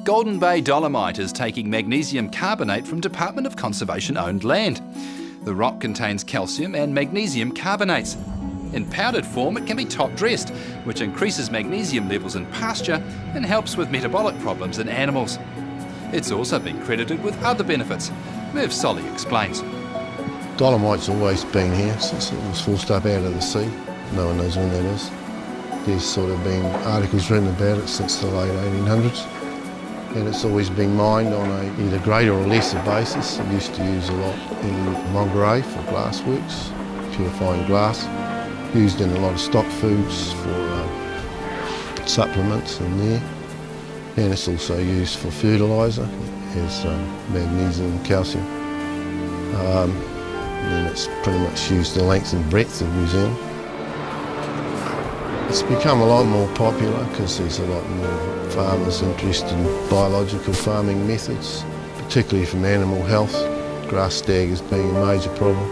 Golden Bay Dolomite is taking magnesium carbonate from Department of Conservation owned land. The rock contains calcium and magnesium carbonates. In powdered form, it can be top dressed, which increases magnesium levels in pasture and helps with metabolic problems in animals. It's also been credited with other benefits. Merv Solly explains. Dolomite's always been here since it was forced up out of the sea. No one knows when that is. There's sort of been articles written about it since the late 1800s. And it's always been mined on a either greater or lesser basis. It used to use a lot in Monterey for glass works, purifying glass. Used in a lot of stock foods for supplements in there. And it's also used for fertiliser, as magnesium and calcium. And it's pretty much used the length and breadth of New Zealand. It's become a lot more popular because there's a lot more farmers interested in biological farming methods, particularly from animal health. Grass staggers being a major problem,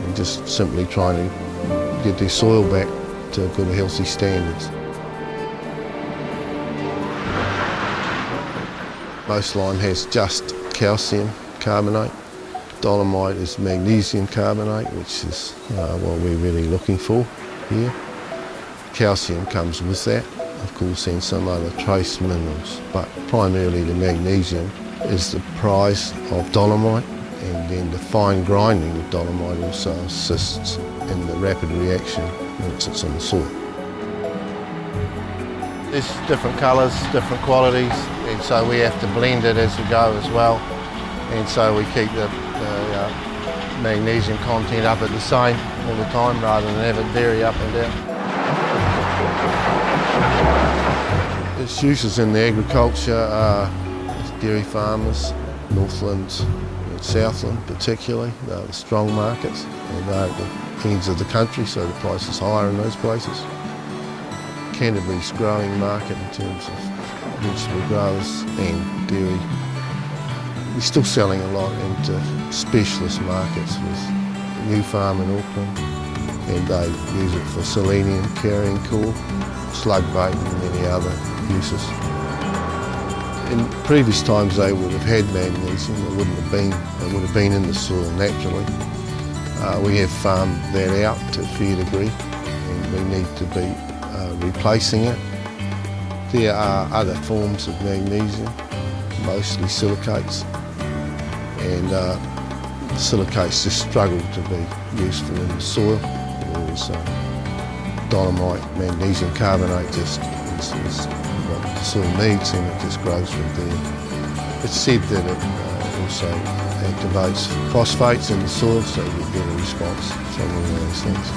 and just simply trying to get their soil back to good healthy standards. Most lime has just calcium carbonate. Dolomite is magnesium carbonate, which is what we're really looking for here. Calcium comes with that, of course, and some other trace minerals, but primarily the magnesium is the prize of Dolomite, and then the fine grinding of Dolomite also assists in the rapid reaction when it sits on the soil. There's different colours, different qualities, and so we have to blend it as we go as well, and so we keep the magnesium content up at the same all the time rather than have it vary up and down. Its uses in the agriculture are dairy farmers, Northland and Southland particularly. They're the strong markets, and they're at the ends of the country, so the price is higher in those places. Canterbury's growing market in terms of vegetable growers and dairy. We're still selling a lot into specialist markets with New Farm in Auckland, and they use it for selenium, carrying core, slug bait and many other uses. In previous times they would have had magnesium, it would have been in the soil naturally. We have farmed that out to a fair degree, and we need to be replacing it. There are other forms of magnesium, mostly silicates, and silicates just struggle to be useful in the soil, whereas Dolomite magnesium carbonate just is what the soil needs, and it just grows from there. It's said that it also activates phosphates in the soil, so you get a response from all those things.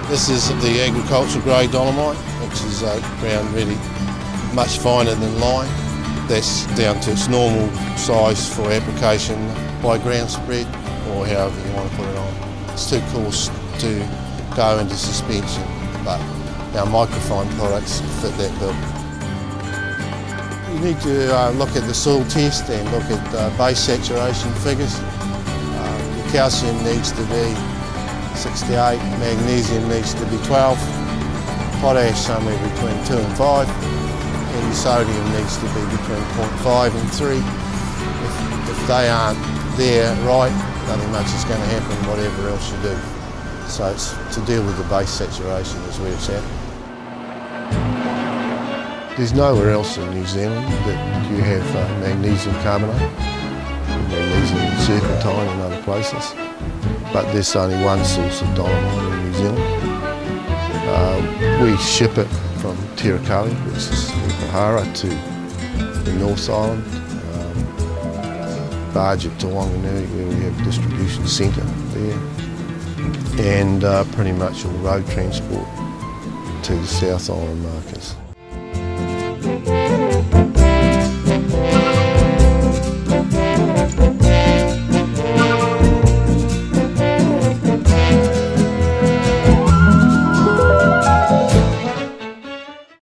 This is the agricultural grade Dolomite, which is ground really much finer than lime. That's down to its normal size for application by ground spread, or however you want to put it on. It's too coarse to go into suspension, but our microfine products fit that bill. You need to look at the soil test and look at base saturation figures. The calcium needs to be 68, magnesium needs to be 12, potash somewhere between 2 and 5, and your sodium needs to be between 0.5 and 3. If they aren't there right, nothing much is going to happen whatever else you do. So it's to deal with the base saturation is where it's at. There's nowhere else in New Zealand that you have magnesium carbonate, magnesium serpentine and other places. But there's only one source of Dolomite in New Zealand. We ship it from Tirakali, which is in Pahara, to the North Island, barge it to Wanganui, where we have a distribution centre there, and pretty much all road transport to the South Island markets.